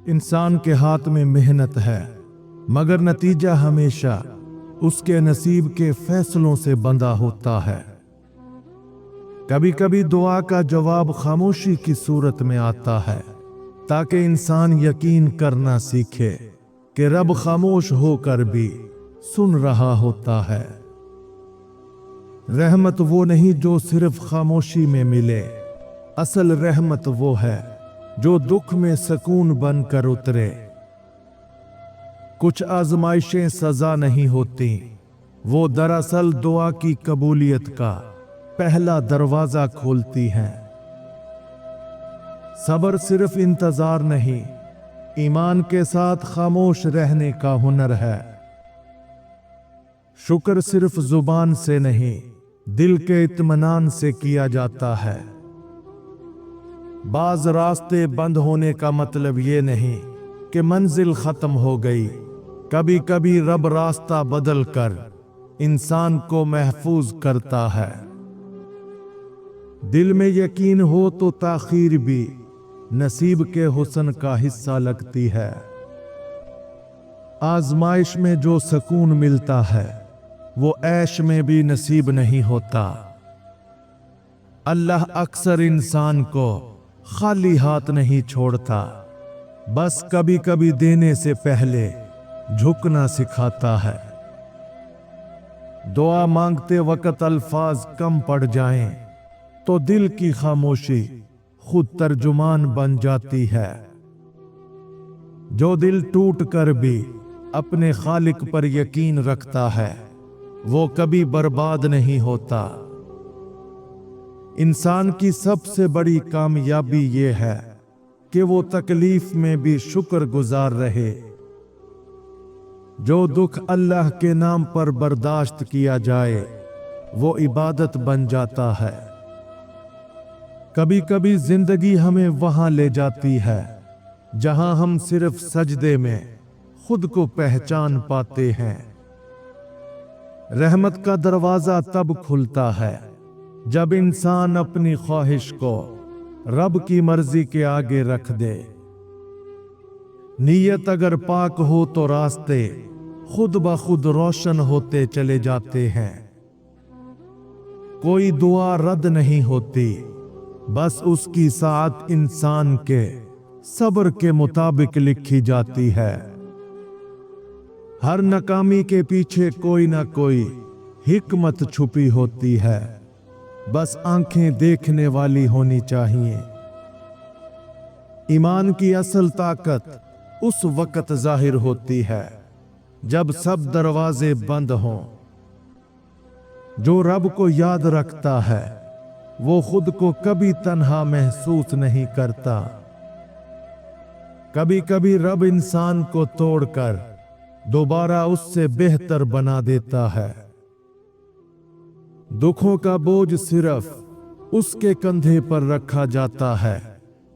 इंसान के हाथ में मेहनत है, मगर नतीजा हमेशा उसके नसीब के फैसलों से बंधा होता है। कभी कभी दुआ का जवाब खामोशी की सूरत में आता है, ताकि इंसान यकीन करना सीखे कि रब खामोश होकर भी सुन रहा होता है। रहमत वो नहीं जो सिर्फ खामोशी में मिले, असल रहमत वो है जो दुख में सुकून बनकर उतरे। कुछ आजमाइशें सजा नहीं होती, वो दरअसल दुआ की कबूलियत का पहला दरवाजा खोलती हैं। सब्र सिर्फ इंतजार नहीं, ईमान के साथ खामोश रहने का हुनर है। शुक्र सिर्फ जुबान से नहीं, दिल के इत्मीनान से किया जाता है। बाज रास्ते बंद होने का मतलब ये नहीं कि मंजिल खत्म हो गई। कभी कभी रब रास्ता बदल कर इंसान को महफूज करता है। दिल में यकीन हो तो ताखीर भी नसीब के हुस्न का हिस्सा लगती है। आजमाइश में जो सुकून मिलता है वो ऐश में भी नसीब नहीं होता। अल्लाह अक्सर इंसान को खाली हाथ नहीं छोड़ता, बस कभी कभी देने से पहले झुकना सिखाता है। दुआ मांगते वक्त अल्फाज कम पड़ जाएं तो दिल की खामोशी खुद तर्जुमान बन जाती है। जो दिल टूट कर भी अपने खालिक पर यकीन रखता है वो कभी बर्बाद नहीं होता। इंसान की सबसे बड़ी कामयाबी ये है कि वो तकलीफ में भी शुक्रगुजार रहे। जो दुख अल्लाह के नाम पर बर्दाश्त किया जाए वो इबादत बन जाता है। कभी कभी जिंदगी हमें वहां ले जाती है जहां हम सिर्फ सजदे में खुद को पहचान पाते हैं। रहमत का दरवाजा तब खुलता है जब इंसान अपनी ख्वाहिश को रब की मर्जी के आगे रख दे। नीयत अगर पाक हो तो रास्ते खुद ब खुद रोशन होते चले जाते हैं। कोई दुआ रद्द नहीं होती, बस उसकी साथ इंसान के सब्र के मुताबिक लिखी जाती है। हर नाकामी के पीछे कोई ना कोई हिकमत छुपी होती है, बस आंखें देखने वाली होनी चाहिए। ईमान की असल ताकत उस वक्त जाहिर होती है जब सब दरवाजे बंद हों। जो रब को याद रखता है वो खुद को कभी तन्हा महसूस नहीं करता। कभी कभी रब इंसान को तोड़कर दोबारा उससे बेहतर बना देता है। दुखों का बोझ सिर्फ उसके कंधे पर रखा जाता है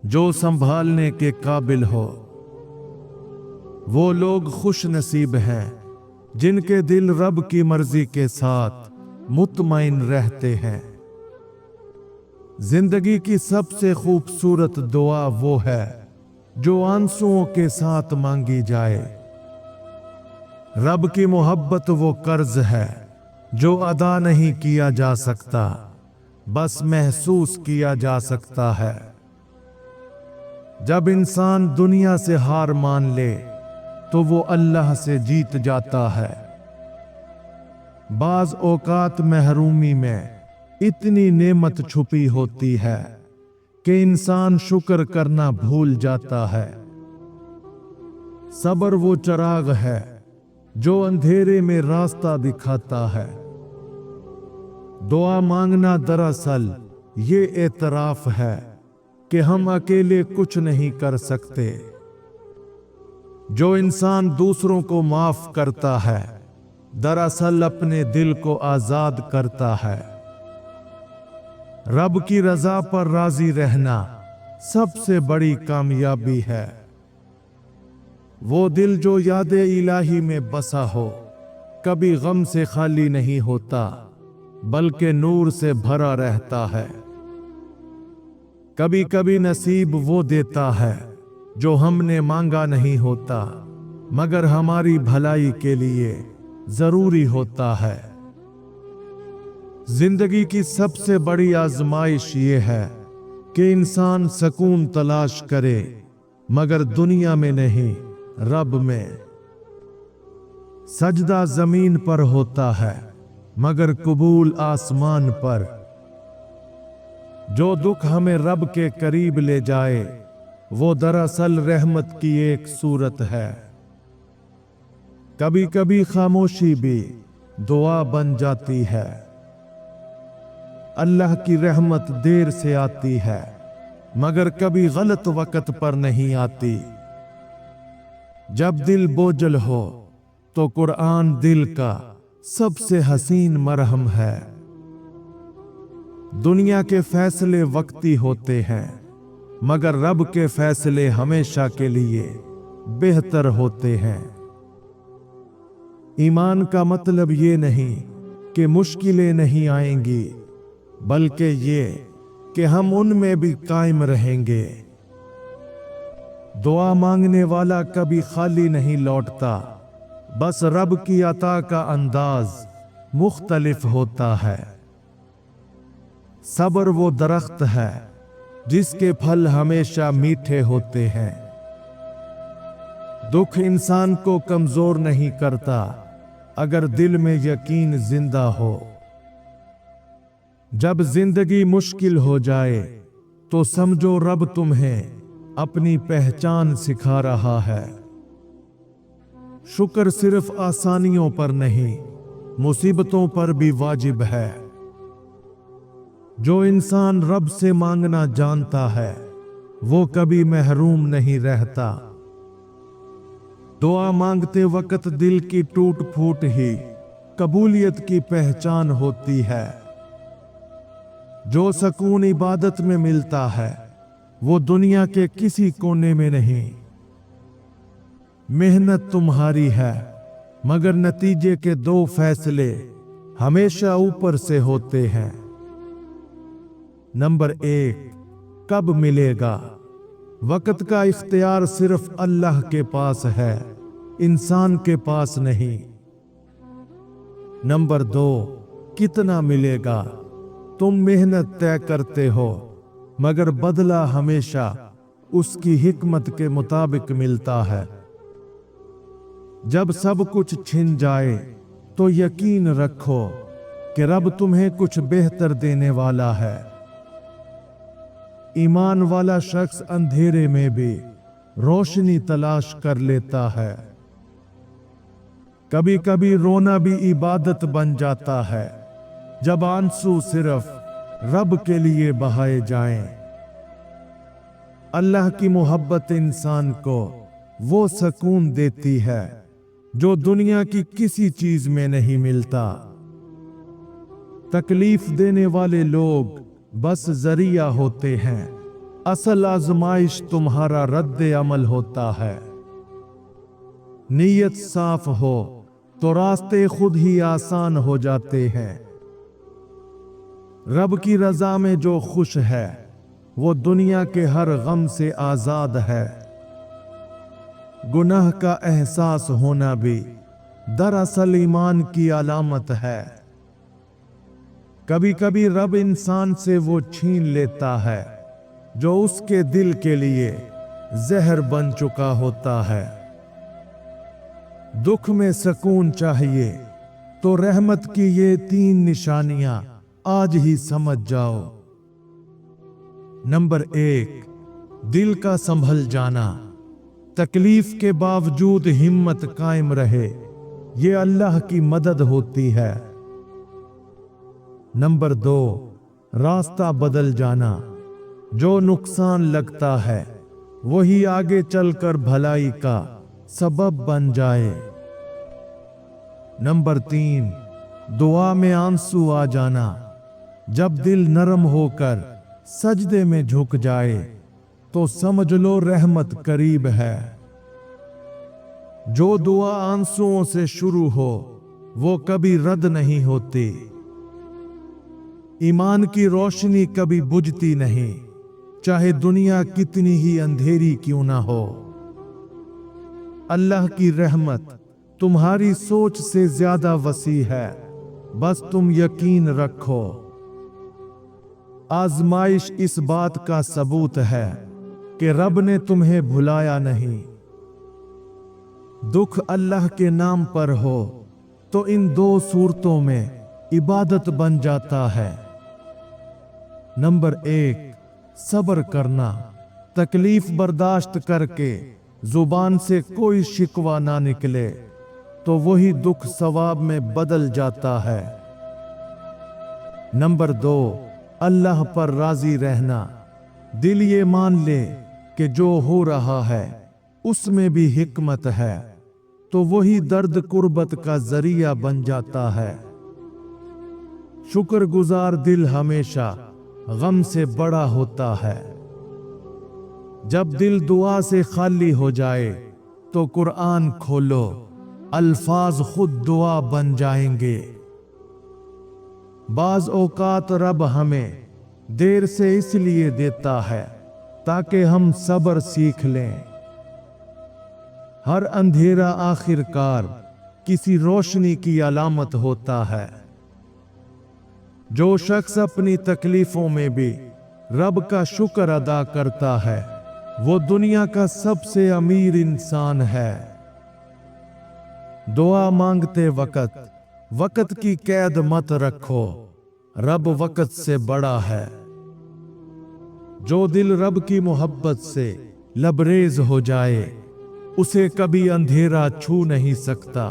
जो संभालने के काबिल हो। वो लोग खुश नसीब हैं जिनके दिल रब की मर्जी के साथ मुतमईन रहते हैं। जिंदगी की सबसे खूबसूरत दुआ वो है जो आंसुओं के साथ मांगी जाए। रब की मोहब्बत वो कर्ज है जो अदा नहीं किया जा सकता, बस महसूस किया जा सकता है। जब इंसान दुनिया से हार मान ले तो वो अल्लाह से जीत जाता है। बाज औकात महरूमी में इतनी नेमत छुपी होती है कि इंसान शुक्र करना भूल जाता है। सब्र वो चिराग है जो अंधेरे में रास्ता दिखाता है। दुआ मांगना दरअसल ये एतराफ है कि हम अकेले कुछ नहीं कर सकते। जो इंसान दूसरों को माफ करता है दरअसल अपने दिल को आजाद करता है। रब की रजा पर राजी रहना सबसे बड़ी कामयाबी है। वो दिल जो याद इलाही में बसा हो कभी गम से खाली नहीं होता, बल्कि नूर से भरा रहता है। कभी कभी नसीब वो देता है जो हमने मांगा नहीं होता मगर हमारी भलाई के लिए जरूरी होता है। जिंदगी की सबसे बड़ी आजमाइश ये है कि इंसान सुकून तलाश करे मगर दुनिया में नहीं, रब में। सजदा जमीन पर होता है मगर कबूल आसमान पर। जो दुख हमें रब के करीब ले जाए वो दरअसल रहमत की एक सूरत है। कभी कभी खामोशी भी दुआ बन जाती है। अल्लाह की रहमत देर से आती है मगर कभी गलत वक्त पर नहीं आती। जब दिल बोझल हो तो कुरान दिल का सबसे हसीन मरहम है। दुनिया के फैसले वक्ती होते हैं मगर रब के फैसले हमेशा के लिए बेहतर होते हैं। ईमान का मतलब ये नहीं कि मुश्किलें नहीं आएंगी, बल्कि ये कि हम उनमें भी कायम रहेंगे। दुआ मांगने वाला कभी खाली नहीं लौटता, बस रब की अता का अंदाज मुख्तलिफ होता है। सब्र वो दरख्त है जिसके फल हमेशा मीठे होते हैं। दुख इंसान को कमजोर नहीं करता अगर दिल में यकीन जिंदा हो। जब जिंदगी मुश्किल हो जाए तो समझो रब तुम्हें अपनी पहचान सिखा रहा है। शुक्र सिर्फ आसानियों पर नहीं, मुसीबतों पर भी वाजिब है। जो इंसान रब से मांगना जानता है वो कभी महरूम नहीं रहता। दुआ मांगते वक्त दिल की टूट फूट ही कबूलियत की पहचान होती है। जो सुकून इबादत में मिलता है वो दुनिया के किसी कोने में नहीं। मेहनत तुम्हारी है मगर नतीजे के दो फैसले हमेशा ऊपर से होते हैं। नंबर 1, कब मिलेगा? वक्त का इख्तियार सिर्फ अल्लाह के पास है, इंसान के पास नहीं। नंबर 2, कितना मिलेगा? तुम मेहनत तय करते हो मगर बदला हमेशा उसकी हिकमत के मुताबिक मिलता है। जब सब कुछ छिन जाए तो यकीन रखो कि रब तुम्हें कुछ बेहतर देने वाला है। ईमान वाला शख्स अंधेरे में भी रोशनी तलाश कर लेता है। कभी कभी रोना भी इबादत बन जाता है जब आंसू सिर्फ रब के लिए बहाए जाएं। अल्लाह की मोहब्बत इंसान को वो सुकून देती है जो दुनिया की किसी चीज में नहीं मिलता। तकलीफ देने वाले लोग बस जरिया होते हैं, असल आजमाइश तुम्हारा रद्द अमल होता है। नीयत साफ हो तो रास्ते खुद ही आसान हो जाते हैं। रब की रजा में जो खुश है वो दुनिया के हर गम से आजाद है। गुनाह का एहसास होना भी दरअसल ईमान की अलामत है। कभी कभी रब इंसान से वो छीन लेता है जो उसके दिल के लिए जहर बन चुका होता है। दुख में सुकून चाहिए तो रहमत की ये 3 निशानियां आज ही समझ जाओ। नंबर 1, दिल का संभल जाना। तकलीफ के बावजूद हिम्मत कायम रहे, ये अल्लाह की मदद होती है। नंबर 2, रास्ता बदल जाना। जो नुकसान लगता है वही आगे चलकर भलाई का सबब बन जाए। नंबर 3, दुआ में आंसू आ जाना। जब दिल नरम होकर सजदे में झुक जाए तो समझ लो रहमत करीब है। जो दुआ आंसुओं से शुरू हो वो कभी रद्द नहीं होती। ईमान की रोशनी कभी बुझती नहीं, चाहे दुनिया कितनी ही अंधेरी क्यों ना हो। अल्लाह की रहमत तुम्हारी सोच से ज्यादा वसी है, बस तुम यकीन रखो। आजमाइश इस बात का सबूत है कि रब ने तुम्हें भुलाया नहीं। दुख अल्लाह के नाम पर हो तो इन दो सूरतों में इबादत बन जाता है। नंबर 1, सब्र करना। तकलीफ बर्दाश्त करके जुबान से कोई शिकवा ना निकले तो वही दुख सवाब में बदल जाता है। नंबर 2, अल्लाह पर राजी रहना। दिल ये मान ले कि जो हो रहा है उसमें भी हिकमत है, तो वही दर्द कुर्बत का जरिया बन जाता है। शुक्रगुजार दिल हमेशा गम से बड़ा होता है। जब दिल दुआ से खाली हो जाए तो कुरान खोलो, अल्फाज खुद दुआ बन जाएंगे। बाज औकात रब हमें देर से इसलिए देता है ताकि हम सब्र सीख लें। हर अंधेरा आखिरकार किसी रोशनी की अलामत होता है। जो शख्स अपनी तकलीफों में भी रब का शुक्र अदा करता है वो दुनिया का सबसे अमीर इंसान है। दुआ मांगते वक्त की कैद मत रखो, रब वक्त से बड़ा है। जो दिल रब की मोहब्बत से लबरेज हो जाए उसे कभी अंधेरा छू नहीं सकता।